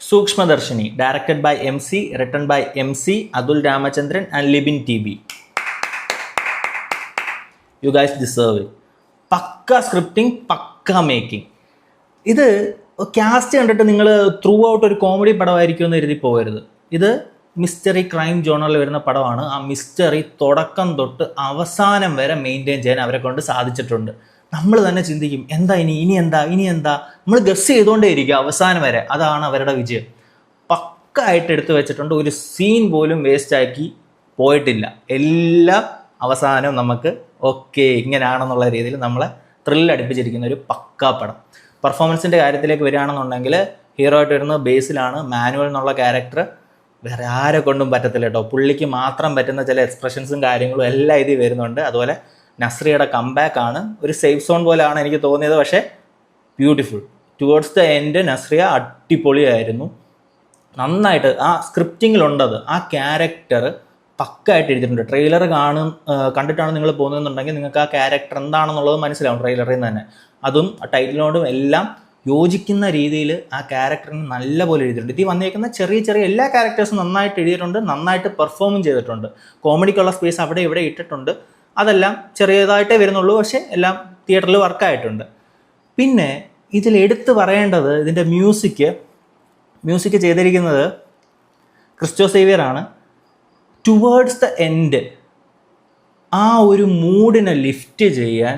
Sukshmadarshini, directed by MC, written by MC, Adul Ramachandran and Libin TB. You guys deserve it. Pakka scripting, pakka making. ഇത് cast കണ്ടിട്ട് നിങ്ങൾ throughout ഒരു comedy പടമായിരിക്കും എന്ന് എഴുതി പോകരുത്. ഇത് മിസ്റ്ററി ക്രൈം ജോണറിൽ വരുന്ന പടമാണ്. ആ മിസ്റ്ററി തുടക്കം തൊട്ട് അവസാനം വരെ മെയിൻറ്റെയിൻ ചെയ്യാൻ അവരെ കൊണ്ട് സാധിച്ചിട്ടുണ്ട്. നമ്മൾ തന്നെ ചിന്തിക്കും എന്താ ഇനി എന്താ നമ്മൾ ഗസ് ചെയ്തുകൊണ്ടേ ഇരിക്കുക അവസാനം വരെ. അതാണ് അവരുടെ വിജയം. പക്കായിട്ട് എടുത്തു വെച്ചിട്ടുണ്ട്. ഒരു സീൻ പോലും വേസ്റ്റാക്കി പോയിട്ടില്ല. എല്ലാം അവസാനം നമുക്ക് ഓക്കെ ഇങ്ങനെയാണെന്നുള്ള രീതിയിൽ നമ്മളെ ത്രില്ലടിപ്പിച്ചിരിക്കുന്ന ഒരു പക്കാ പടം. പെർഫോമൻസിൻ്റെ കാര്യത്തിലേക്ക് വരികയാണെന്നുണ്ടെങ്കിൽ ഹീറോ ആയിട്ട് വരുന്നത് ബേസിലാണ്. മാനുവൽ എന്നുള്ള ക്യാരക്ടർ വേറെ ആരെ കൊണ്ടും പറ്റത്തില്ല കേട്ടോ. പുള്ളിക്ക് മാത്രം പറ്റുന്ന ചില എക്സ്പ്രഷൻസും കാര്യങ്ങളും എല്ലാം ഇതിൽ വരുന്നുണ്ട്. അതുപോലെ നസ്രിയയുടെ കംബാക്ക് ആണ്. ഒരു സേഫ് സോൺ പോലെയാണ് എനിക്ക് തോന്നിയത്, പക്ഷേ beautiful. Towards the end Nazriya അടിപൊളിയായിരുന്നു. നന്നായിട്ട് ആ സ്ക്രിപ്റ്റിങ്ങിലുണ്ടത്. ആ ക്യാരക്ടർ പക്കായിട്ട് എഴുതിയിട്ടുണ്ട്. ട്രെയിലർ കണ്ടിട്ടാണ് നിങ്ങൾ പോകുന്നതെന്നുണ്ടെങ്കിൽ നിങ്ങൾക്ക് ആ ക്യാരക്ടർ എന്താണെന്നുള്ളത് മനസ്സിലാവും ട്രെയിലറിൽ നിന്ന് തന്നെ. അതും ടൈറ്റിലിനോടും എല്ലാം യോജിക്കുന്ന രീതിയിൽ ആ ക്യാരക്ടറിന് നല്ല പോലെ എഴുതിയിട്ടുണ്ട്. ഇതിൽ വന്നിരിക്കുന്ന ചെറിയ എല്ലാ ക്യാരക്ടേഴ്സും നന്നായിട്ട് എഴുതിയിട്ടുണ്ട്, നന്നായിട്ട് പെർഫോമും ചെയ്തിട്ടുണ്ട്. കോമഡിക്കുള്ള സ്പേസ് അവിടെ ഇവിടെ ഇട്ടിട്ടുണ്ട്. അതെല്ലാം ചെറിയതായിട്ടേ വരുന്നുള്ളൂ, പക്ഷേ എല്ലാം തിയേറ്ററിൽ വർക്കായിട്ടുണ്ട്. പിന്നെ ഇതിൽ എടുത്തു പറയേണ്ടത് ഇതിൻ്റെ മ്യൂസിക് ചെയ്തിരിക്കുന്നത് ക്രിസ്റ്റോ സേവിയറാണ്. ടുവേർഡ്സ് ദ എൻഡ് ആ ഒരു മൂഡിനെ ലിഫ്റ്റ് ചെയ്യാൻ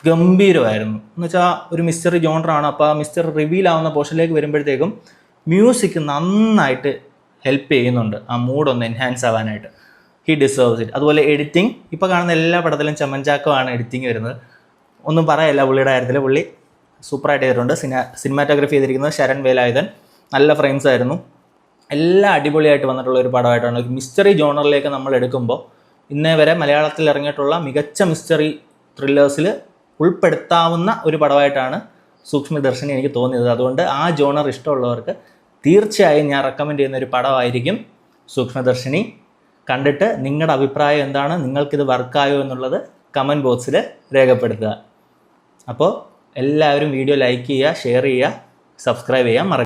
ഗംഭീരമായിരുന്നു. എന്ന് വെച്ചാൽ ഒരു മിസ്റ്ററി ജോണറാണ്. അപ്പോൾ ആ മിസ്റ്റർ റിവീൽ ആവുന്ന പോർഷനിലേക്ക് വരുമ്പോഴത്തേക്കും മ്യൂസിക് നന്നായിട്ട് ഹെൽപ്പ് ചെയ്യുന്നുണ്ട് ആ മൂഡൊന്ന് എൻഹാൻസ് ആവാനായിട്ട്. He deserves it. അതുപോലെ എഡിറ്റിംഗ്, ഇപ്പോൾ കാണുന്ന എല്ലാ പടത്തിലും ചമ്മൻചാക്കമാണ് എഡിറ്റിംഗ് വരുന്നത്. ഒന്നും പറയല്ല പുള്ളിയുടെ കാര്യത്തിൽ. പുള്ളി സൂപ്പറായിട്ട് ചെയ്തിട്ടുണ്ട്. സിനിമാറ്റോഗ്രഫി ചെയ്തിരിക്കുന്നത് ശരൺ വേലായുധൻ. നല്ല ഫ്രെയിംസ് ആയിരുന്നു. എല്ലാം അടിപൊളിയായിട്ട് വന്നിട്ടുള്ള ഒരു പടമായിട്ടാണ്. മിസ്റ്ററി ജോണറിലേക്ക് നമ്മൾ എടുക്കുമ്പോൾ ഇന്നേ വരെ മലയാളത്തിൽ ഇറങ്ങിയിട്ടുള്ള മികച്ച മിസ്റ്ററി ത്രില്ലേഴ്സിൽ ഉൾപ്പെടുത്താവുന്ന ഒരു പടമായിട്ടാണ് സൂക്ഷ്മദർശിനി എനിക്ക് തോന്നിയത്. അതുകൊണ്ട് ആ ജോണർ ഇഷ്ടമുള്ളവർക്ക് തീർച്ചയായും ഞാൻ റെക്കമെൻഡ് ചെയ്യുന്ന ഒരു പടമായിരിക്കും സൂക്ഷ്മദർശിനി. കണ്ടിട്ട് നിങ്ങളുടെ അഭിപ്രായം എന്താണ്, നിങ്ങൾക്കിത് വർക്കായോ എന്നുള്ളത് കമൻറ്റ് ബോക്സിൽ രേഖപ്പെടുത്തുക. അപ്പോൾ എല്ലാവരും വീഡിയോ ലൈക്ക് ചെയ്യുക, ഷെയർ ചെയ്യുക, സബ്സ്ക്രൈബ് ചെയ്യാൻ മറക്കുക.